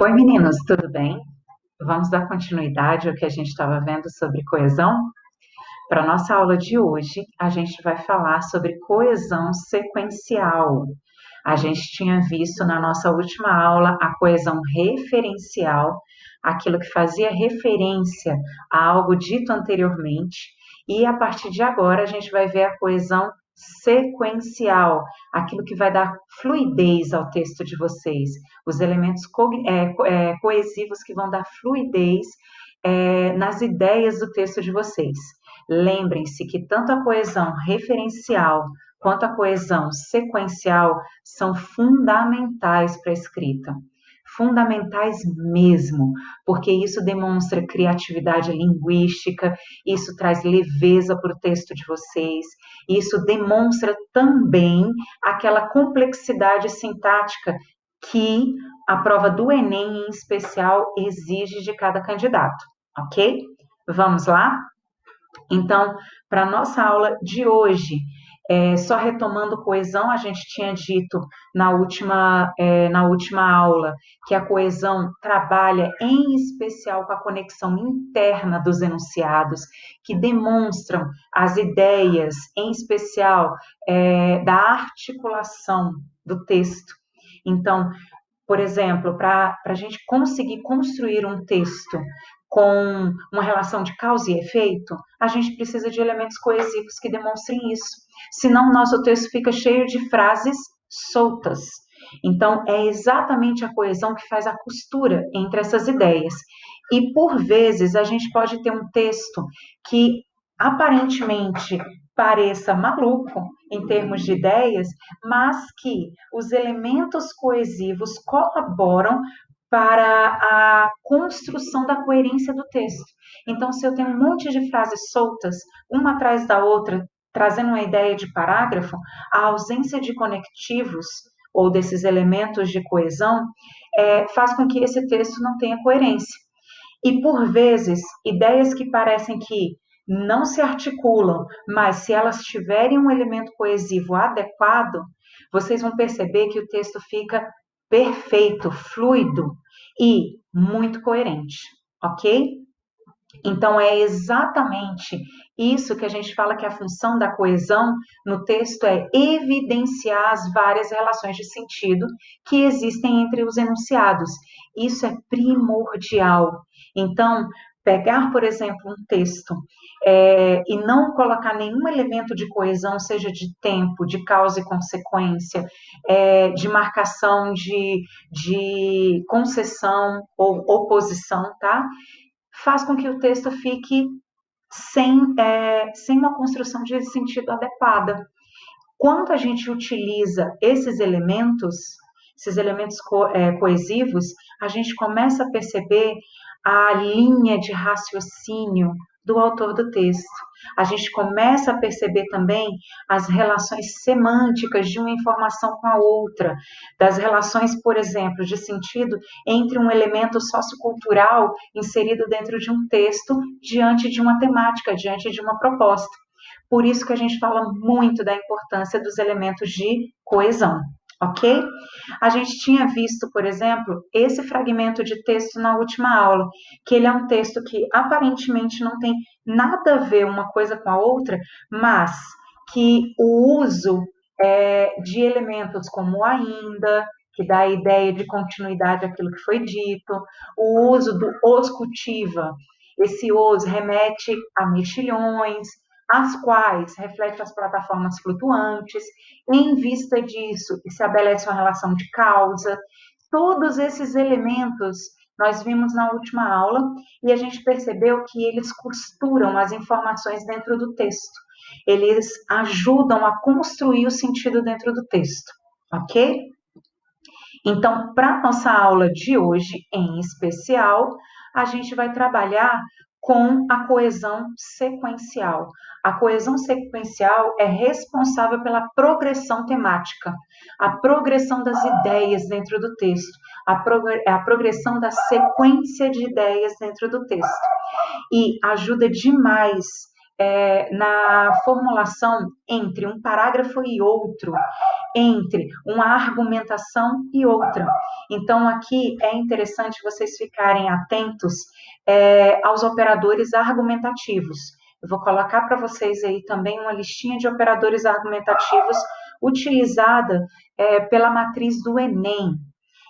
Oi, meninos, tudo bem? Vamos dar continuidade ao que a gente estava vendo sobre coesão? Para a nossa aula de hoje, a gente vai falar sobre coesão sequencial. A gente tinha visto na nossa última aula a coesão referencial, aquilo que fazia referência a algo dito anteriormente, e a partir de agora a gente vai ver a coesão sequencial, aquilo que vai dar fluidez ao texto de vocês, os elementos coesivos que vão dar fluidez nas ideias do texto de vocês. Lembrem-se que tanto a coesão referencial quanto a coesão sequencial são fundamentais para a escrita. Fundamentais mesmo, porque isso demonstra criatividade linguística, isso traz leveza para o texto de vocês, isso demonstra também aquela complexidade sintática que a prova do Enem, em especial, exige de cada candidato, ok? Vamos lá? Então, para a nossa aula de hoje, só retomando coesão, a gente tinha dito na última aula que a coesão trabalha em especial com a conexão interna dos enunciados, que demonstram as ideias, em especial da articulação do texto. Então, por exemplo, para a gente conseguir construir um texto com uma relação de causa e efeito, a gente precisa de elementos coesivos que demonstrem isso. Senão, o nosso texto fica cheio de frases soltas. Então, é exatamente a coesão que faz a costura entre essas ideias. E, por vezes, a gente pode ter um texto que aparentemente pareça maluco em termos de ideias, mas que os elementos coesivos colaboram para a construção da coerência do texto. Então, se eu tenho um monte de frases soltas, uma atrás da outra, trazendo uma ideia de parágrafo, a ausência de conectivos ou desses elementos de coesão faz com que esse texto não tenha coerência. E, por vezes, ideias que parecem que não se articulam, mas se elas tiverem um elemento coesivo adequado, vocês vão perceber que o texto fica perfeito, fluido e muito coerente, ok? Então, é exatamente isso que a gente fala que a função da coesão no texto é evidenciar as várias relações de sentido que existem entre os enunciados. Isso é primordial. Então, pegar, por exemplo, um texto e não colocar nenhum elemento de coesão, seja de tempo, de causa e consequência, de marcação de concessão ou oposição, tá? Faz com que o texto fique sem uma construção de sentido adequada. Quando a gente utiliza esses elementos coesivos, a gente começa a perceber a linha de raciocínio do autor do texto. A gente começa a perceber também as relações semânticas de uma informação com a outra, das relações, por exemplo, de sentido entre um elemento sociocultural inserido dentro de um texto diante de uma temática, diante de uma proposta. Por isso que a gente fala muito da importância dos elementos de coesão, ok? A gente tinha visto, por exemplo, esse fragmento de texto na última aula, que ele é um texto que aparentemente não tem nada a ver uma coisa com a outra, mas que o uso de elementos como ainda, que dá a ideia de continuidade àquilo que foi dito, o uso do os cultiva, esse os remete a mexilhões, as quais refletem as plataformas flutuantes. Em vista disso, se estabelece uma relação de causa. Todos esses elementos nós vimos na última aula e a gente percebeu que eles costuram as informações dentro do texto. Eles ajudam a construir o sentido dentro do texto, ok? Então, para a nossa aula de hoje, em especial, a gente vai trabalhar com a coesão sequencial. A coesão sequencial é responsável pela progressão temática, a progressão das ideias dentro do texto, a progressão da sequência de ideias dentro do texto. E ajuda demais na formulação entre um parágrafo e outro, entre uma argumentação e outra. Então, aqui é interessante vocês ficarem atentos aos operadores argumentativos. Eu vou colocar para vocês aí também uma listinha de operadores argumentativos utilizada pela matriz do Enem.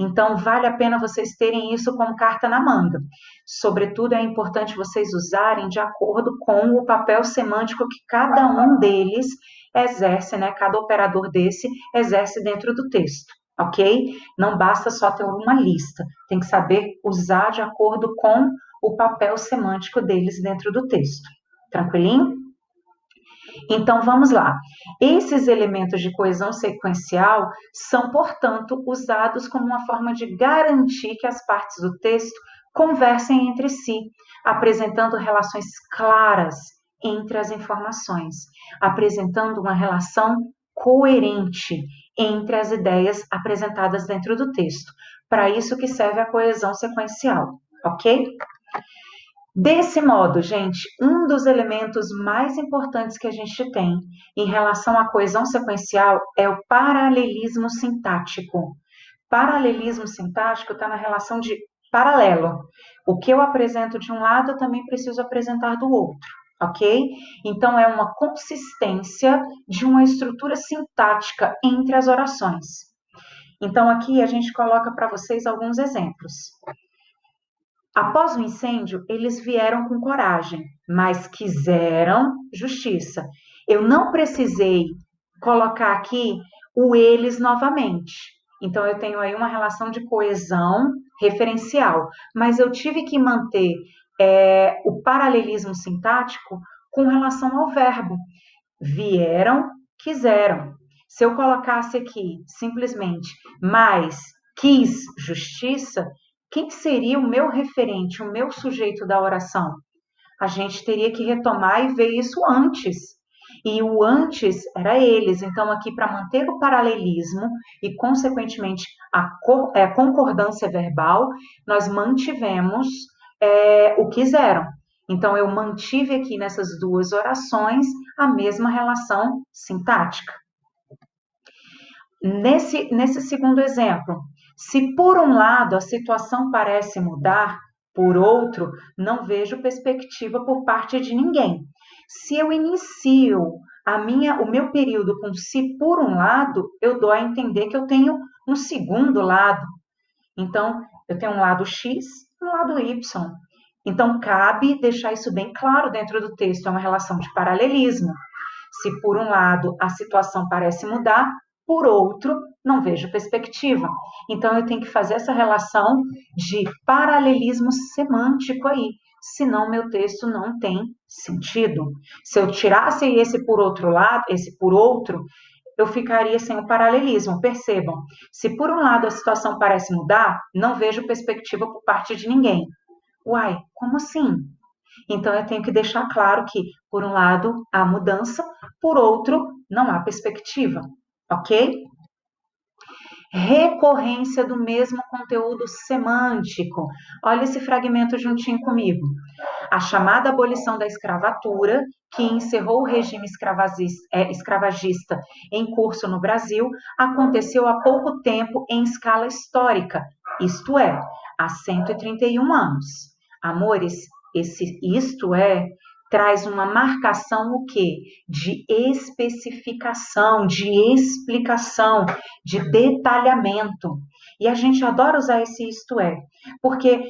Então, vale a pena vocês terem isso como carta na manga. Sobretudo, é importante vocês usarem de acordo com o papel semântico que cada um deles exerce, né? Cada operador desse exerce dentro do texto, ok? Não basta só ter uma lista, tem que saber usar de acordo com o papel semântico deles dentro do texto. Tranquilinho? Então, vamos lá. Esses elementos de coesão sequencial são, portanto, usados como uma forma de garantir que as partes do texto conversem entre si, apresentando relações claras entre as informações, apresentando uma relação coerente entre as ideias apresentadas dentro do texto. Para isso que serve a coesão sequencial, ok? Desse modo, gente, um dos elementos mais importantes que a gente tem em relação à coesão sequencial é o paralelismo sintático. Paralelismo sintático está na relação de paralelo. O que eu apresento de um lado, eu também preciso apresentar do outro, ok? Então, é uma consistência de uma estrutura sintática entre as orações. Então, aqui a gente coloca para vocês alguns exemplos. Após o incêndio, eles vieram com coragem, mas quiseram justiça. Eu não precisei colocar aqui o eles novamente. Então, eu tenho aí uma relação de coesão referencial, mas eu tive que manter o paralelismo sintático com relação ao verbo. Vieram, quiseram. Se eu colocasse aqui simplesmente mas quis justiça, quem seria o meu referente, o meu sujeito da oração? A gente teria que retomar e ver isso antes. E o antes era eles. Então, aqui, para manter o paralelismo e, consequentemente, a concordância verbal, nós mantivemos o quiseram. Então, eu mantive aqui nessas duas orações a mesma relação sintática. Nesse segundo exemplo, se por um lado a situação parece mudar, por outro, não vejo perspectiva por parte de ninguém. Se eu inicio o meu período com se por um lado, eu dou a entender que eu tenho um segundo lado. Então, eu tenho um lado X e um lado Y. Então, cabe deixar isso bem claro dentro do texto, é uma relação de paralelismo. Se por um lado a situação parece mudar, por outro, não vejo perspectiva. Então, eu tenho que fazer essa relação de paralelismo semântico aí, senão meu texto não tem sentido. Se eu tirasse esse por outro lado, esse por outro, eu ficaria sem o paralelismo. Percebam, se por um lado a situação parece mudar, não vejo perspectiva por parte de ninguém. Uai, como assim? Então, eu tenho que deixar claro que, por um lado, há mudança, por outro, não há perspectiva, ok? Recorrência do mesmo conteúdo semântico. Olha esse fragmento juntinho comigo. A chamada abolição da escravatura, que encerrou o regime escravagista em curso no Brasil, aconteceu há pouco tempo em escala histórica, isto é, há 131 anos. Amores, esse isto é traz uma marcação o quê? De especificação, de explicação, de detalhamento. E a gente adora usar esse isto é, porque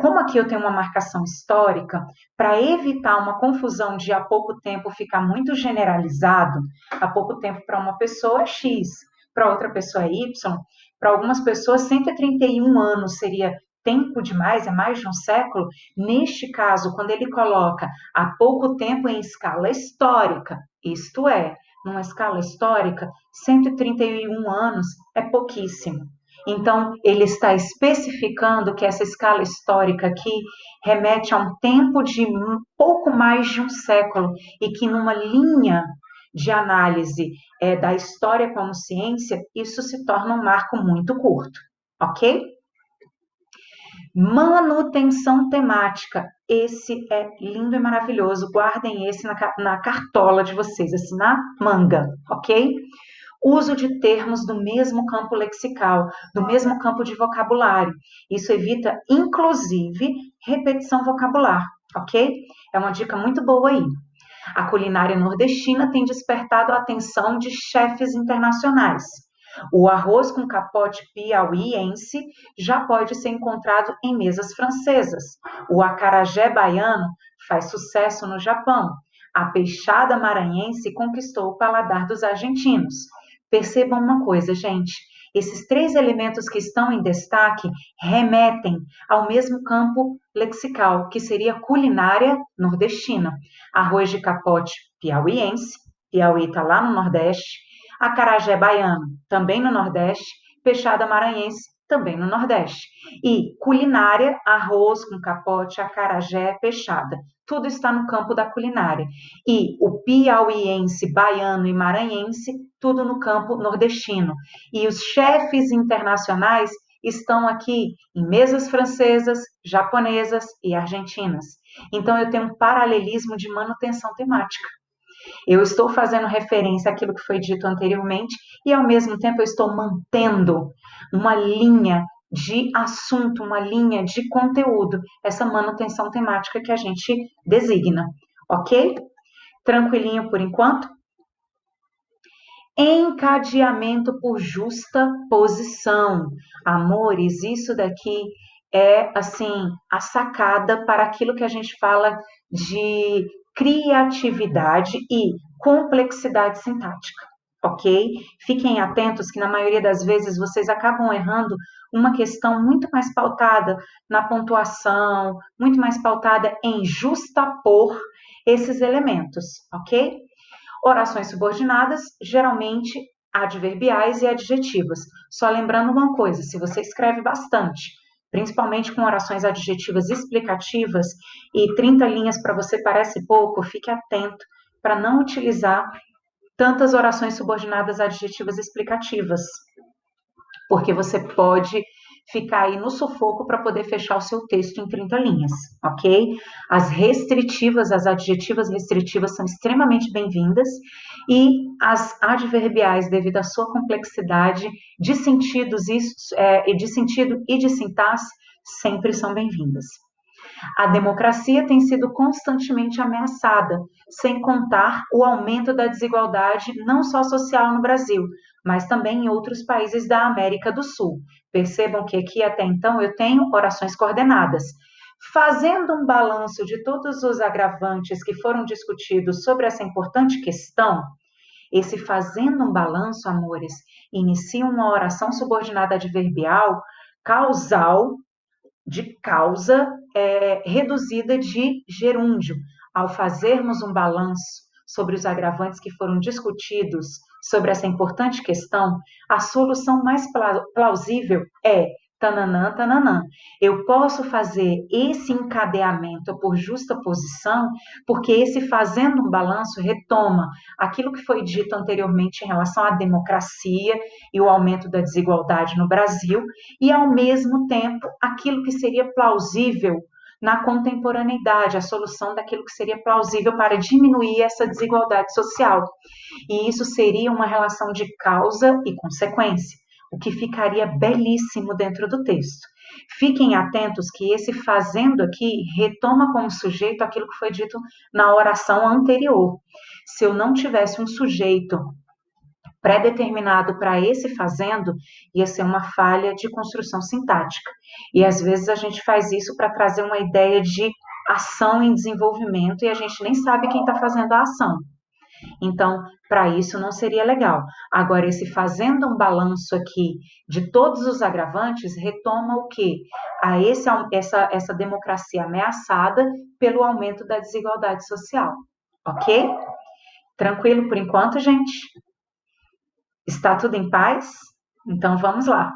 como aqui eu tenho uma marcação histórica, para evitar uma confusão de há pouco tempo ficar muito generalizado, há pouco tempo para uma pessoa é X, para outra pessoa é Y, para algumas pessoas 131 anos seria tempo demais, é mais de um século. Neste caso, quando ele coloca há pouco tempo em escala histórica, isto é, numa escala histórica, 131 anos é pouquíssimo. Então, ele está especificando que essa escala histórica aqui remete a um tempo de um pouco mais de um século e que numa linha de análise da história como ciência, isso se torna um marco muito curto, ok? Manutenção temática. Esse é lindo e maravilhoso. Guardem esse na cartola de vocês, assim, na manga, ok? Uso de termos do mesmo campo lexical, do mesmo campo de vocabulário. Isso evita, inclusive, repetição vocabular, ok? É uma dica muito boa aí. A culinária nordestina tem despertado a atenção de chefes internacionais. O arroz com capote piauiense já pode ser encontrado em mesas francesas. O acarajé baiano faz sucesso no Japão. A peixada maranhense conquistou o paladar dos argentinos. Percebam uma coisa, gente. Esses três elementos que estão em destaque remetem ao mesmo campo lexical, que seria culinária nordestina. Arroz de capote piauiense, Piauí está lá no Nordeste, acarajé baiano, também no Nordeste, peixada maranhense, também no Nordeste. E culinária, arroz com capote, acarajé, peixada. Tudo está no campo da culinária. E o piauiense, baiano e maranhense, tudo no campo nordestino. E os chefes internacionais estão aqui em mesas francesas, japonesas e argentinas. Então, eu tenho um paralelismo de manutenção temática. Eu estou fazendo referência àquilo que foi dito anteriormente e, ao mesmo tempo, eu estou mantendo uma linha de assunto, uma linha de conteúdo, essa manutenção temática que a gente designa, ok? Tranquilinho por enquanto? Encadeamento por justa posição. Amores, isso daqui é, assim, a sacada para aquilo que a gente fala de criatividade e complexidade sintática, ok? Fiquem atentos que, na maioria das vezes, vocês acabam errando uma questão muito mais pautada na pontuação, muito mais pautada em justapor esses elementos, ok? Orações subordinadas, geralmente adverbiais e adjetivas. Só lembrando uma coisa, se você escreve bastante, principalmente com orações adjetivas explicativas, e 30 linhas para você parece pouco, fique atento para não utilizar tantas orações subordinadas adjetivas explicativas, porque você pode ficar aí no sufoco para poder fechar o seu texto em 30 linhas, ok? As restritivas, as adjetivas restritivas são extremamente bem-vindas e as adverbiais, devido à sua complexidade de sentidos de sentido e de sintaxe, sempre são bem-vindas. A democracia tem sido constantemente ameaçada, sem contar o aumento da desigualdade não só social no Brasil, mas também em outros países da América do Sul. Percebam que aqui até então eu tenho orações coordenadas. Fazendo um balanço de todos os agravantes que foram discutidos sobre essa importante questão, esse fazendo um balanço, amores, inicia uma oração subordinada adverbial causal de causa reduzida de gerúndio. Ao fazermos um balanço sobre os agravantes que foram discutidos sobre essa importante questão, a solução mais plausível é tananã, tananã. Eu posso fazer esse encadeamento por justa posição, porque esse fazendo um balanço retoma aquilo que foi dito anteriormente em relação à democracia e o aumento da desigualdade no Brasil, e ao mesmo tempo aquilo que seria plausível na contemporaneidade, a solução daquilo que seria plausível para diminuir essa desigualdade social. E isso seria uma relação de causa e consequência, o que ficaria belíssimo dentro do texto. Fiquem atentos que esse fazendo aqui retoma como sujeito aquilo que foi dito na oração anterior. Se eu não tivesse um sujeito pré-determinado para esse fazendo, ia ser uma falha de construção sintática. E às vezes a gente faz isso para trazer uma ideia de ação em desenvolvimento e a gente nem sabe quem está fazendo a ação. Então, para isso não seria legal. Agora, esse fazendo um balanço aqui de todos os agravantes, retoma o quê? Essa democracia ameaçada pelo aumento da desigualdade social. Ok? Tranquilo por enquanto, gente? Está tudo em paz? Então vamos lá.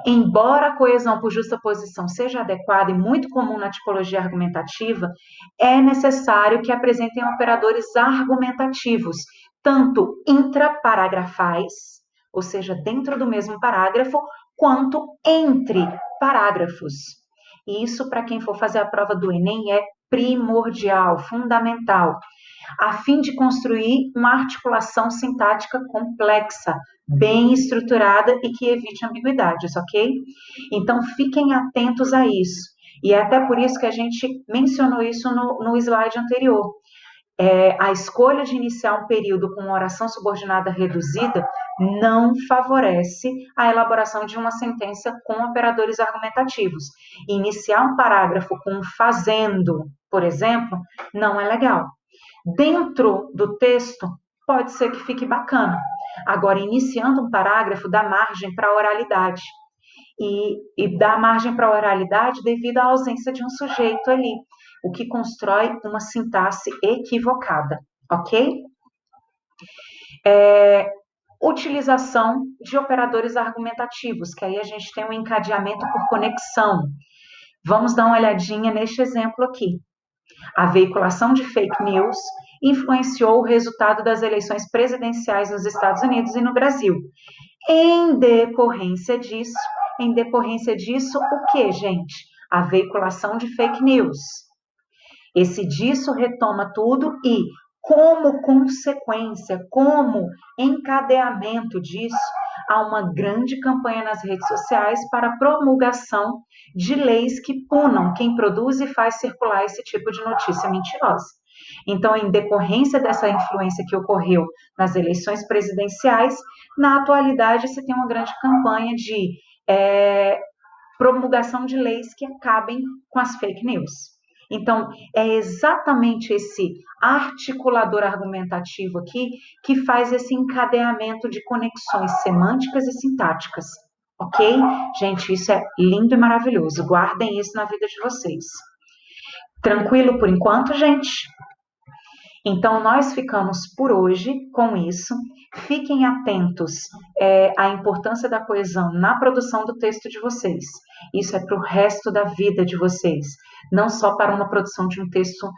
Embora a coesão por justaposição seja adequada e muito comum na tipologia argumentativa, é necessário que apresentem operadores argumentativos, tanto intraparografais, ou seja, dentro do mesmo parágrafo, quanto entre parágrafos. E isso, para quem for fazer a prova do Enem, é primordial, fundamental, a fim de construir uma articulação sintática complexa, bem estruturada e que evite ambiguidades, ok? Então, fiquem atentos a isso. E é até por isso que a gente mencionou isso no slide anterior. A escolha de iniciar um período com uma oração subordinada reduzida não favorece a elaboração de uma sentença com operadores argumentativos. Iniciar um parágrafo com fazendo, por exemplo, não é legal. Dentro do texto, pode ser que fique bacana. Agora, iniciando um parágrafo, dá margem para oralidade. E dá margem para oralidade devido à ausência de um sujeito ali, o que constrói uma sintaxe equivocada, ok? Utilização de operadores argumentativos, que aí a gente tem um encadeamento por conexão. Vamos dar uma olhadinha neste exemplo aqui. A veiculação de fake news influenciou o resultado das eleições presidenciais nos Estados Unidos e no Brasil. Em decorrência disso, o que, gente? A veiculação de fake news. Esse disso retoma tudo e, como consequência, como encadeamento disso, há uma grande campanha nas redes sociais para a promulgação de leis que punam quem produz e faz circular esse tipo de notícia mentirosa. Então, em decorrência dessa influência que ocorreu nas eleições presidenciais, na atualidade se tem uma grande campanha de promulgação de leis que acabem com as fake news. Então, é exatamente esse articulador argumentativo aqui que faz esse encadeamento de conexões semânticas e sintáticas, ok? Gente, isso é lindo e maravilhoso. Guardem isso na vida de vocês. Tranquilo por enquanto, gente? Então, nós ficamos por hoje com isso. Fiquem atentos à importância da coesão na produção do texto de vocês. Isso é para o resto da vida de vocês, não só para uma produção de um texto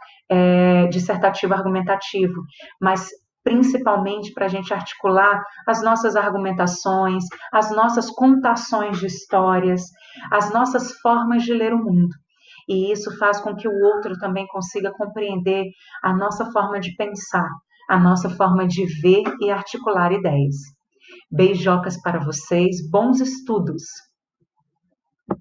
dissertativo argumentativo, mas principalmente para a gente articular as nossas argumentações, as nossas contações de histórias, as nossas formas de ler o mundo. E isso faz com que o outro também consiga compreender a nossa forma de pensar, a nossa forma de ver e articular ideias. Beijocas para vocês, bons estudos!